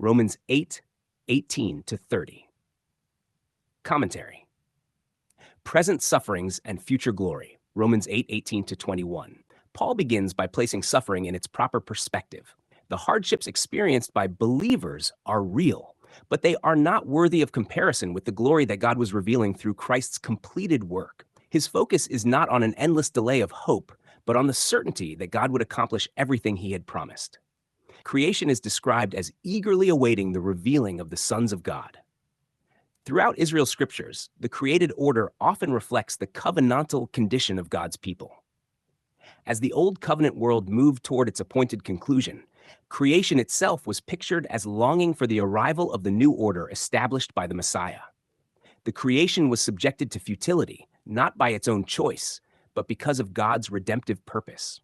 Romans 8:18-30. Commentary. Present sufferings and future glory. Romans 8:18-21. Paul begins by placing suffering in its proper perspective. The hardships experienced by believers are real, but they are not worthy of comparison with the glory that God was revealing through Christ's completed work. His focus is not on an endless delay of hope, but on the certainty that God would accomplish everything he had promised. Creation is described as eagerly awaiting the revealing of the sons of God. Throughout Israel's scriptures, the created order often reflects the covenantal condition of God's people. As the old covenant world moved toward its appointed conclusion, creation itself was pictured as longing for the arrival of the new order established by the Messiah. The creation was subjected to futility, not by its own choice, but because of God's redemptive purpose.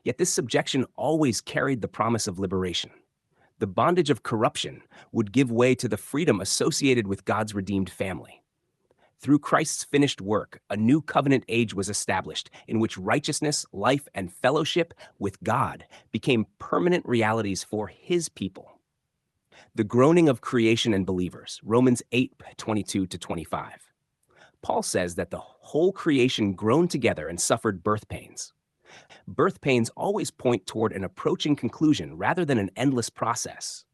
Yet this subjection always carried the promise of liberation. The bondage of corruption would give way to the freedom associated with God's redeemed family. Through Christ's finished work, a new covenant age was established in which righteousness, life, and fellowship with God became permanent realities for his people. The groaning of creation and believers, Romans 8:22-25. Paul says that the whole creation groaned together and suffered birth pains. Birth pains always point toward an approaching conclusion rather than an endless process.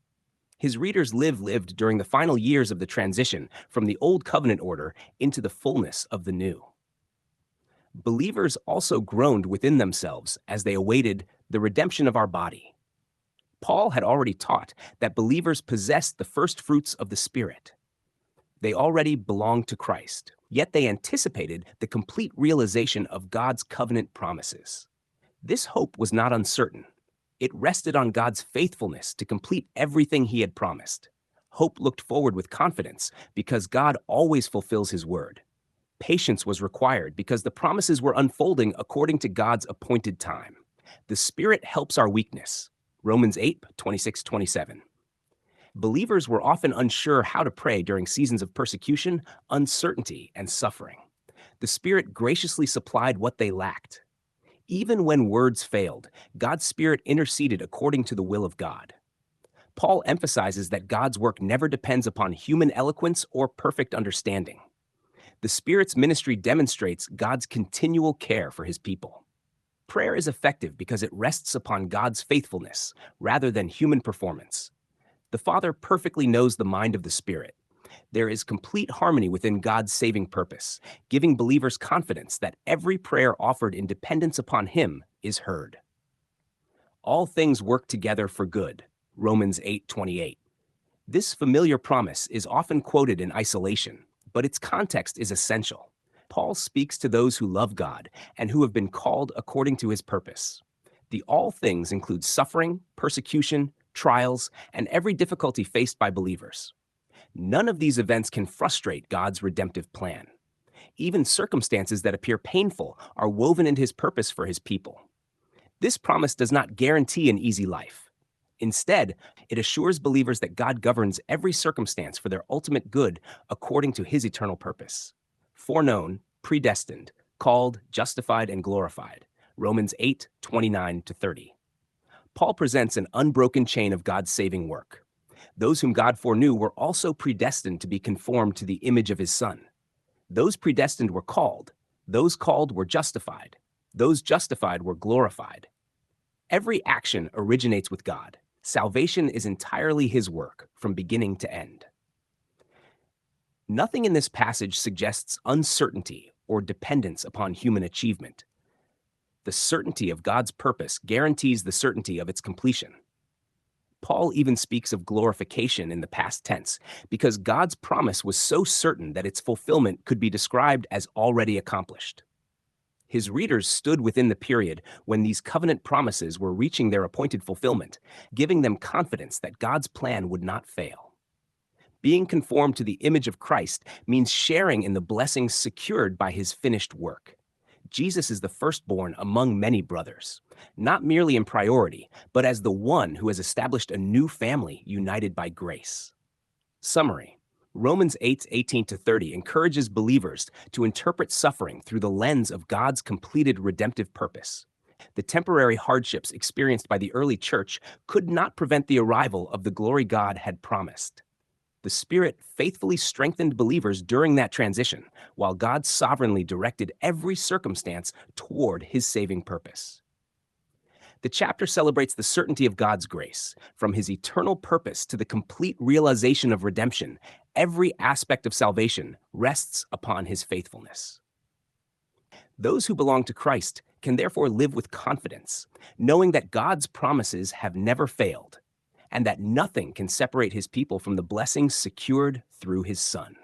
His readers lived during the final years of the transition from the old covenant order into the fullness of the new. Believers also groaned within themselves as they awaited the redemption of our body. Paul had already taught that believers possessed the first fruits of the Spirit. They already belonged to Christ, yet they anticipated the complete realization of God's covenant promises. This hope was not uncertain. It rested on God's faithfulness to complete everything he had promised. Hope looked forward with confidence because God always fulfills his word. Patience was required because the promises were unfolding according to God's appointed time. The Spirit helps our weakness. Romans 8:26-27. Believers were often unsure how to pray during seasons of persecution, uncertainty, and suffering. The Spirit graciously supplied what they lacked. Even when words failed, God's Spirit interceded according to the will of God. Paul emphasizes that God's work never depends upon human eloquence or perfect understanding. The Spirit's ministry demonstrates God's continual care for his people. Prayer is effective because it rests upon God's faithfulness rather than human performance. The Father perfectly knows the mind of the Spirit. There is complete harmony within God's saving purpose, giving believers confidence that every prayer offered in dependence upon him is heard. All things work together for good. Romans 8:28. This familiar promise is often quoted in isolation, but its context is essential. Paul speaks to those who love God and who have been called according to his purpose. The all things include suffering, persecution, trials, and every difficulty faced by believers. None of these events can frustrate God's redemptive plan. Even circumstances that appear painful are woven into his purpose for his people. This promise does not guarantee an easy life. Instead, it assures believers that God governs every circumstance for their ultimate good according to his eternal purpose. Foreknown, predestined, called, justified, and glorified. Romans 8:29-30. Paul presents an unbroken chain of God's saving work. Those whom God foreknew were also predestined to be conformed to the image of his Son. Those predestined were called. Those called were justified. Those justified were glorified. Every action originates with God. Salvation is entirely his work, from beginning to end. Nothing in this passage suggests uncertainty or dependence upon human achievement. The certainty of God's purpose guarantees the certainty of its completion. Paul even speaks of glorification in the past tense because God's promise was so certain that its fulfillment could be described as already accomplished. His readers stood within the period when these covenant promises were reaching their appointed fulfillment, giving them confidence that God's plan would not fail. Being conformed to the image of Christ means sharing in the blessings secured by his finished work. Jesus is the firstborn among many brothers, not merely in priority, but as the one who has established a new family united by grace. Summary: Romans 8:18-30 encourages believers to interpret suffering through the lens of God's completed redemptive purpose. The temporary hardships experienced by the early church could not prevent the arrival of the glory God had promised. The Spirit faithfully strengthened believers during that transition, while God sovereignly directed every circumstance toward his saving purpose. The chapter celebrates the certainty of God's grace. From his eternal purpose to the complete realization of redemption, every aspect of salvation rests upon his faithfulness. Those who belong to Christ can therefore live with confidence, knowing that God's promises have never failed, and that nothing can separate his people from the blessings secured through his Son.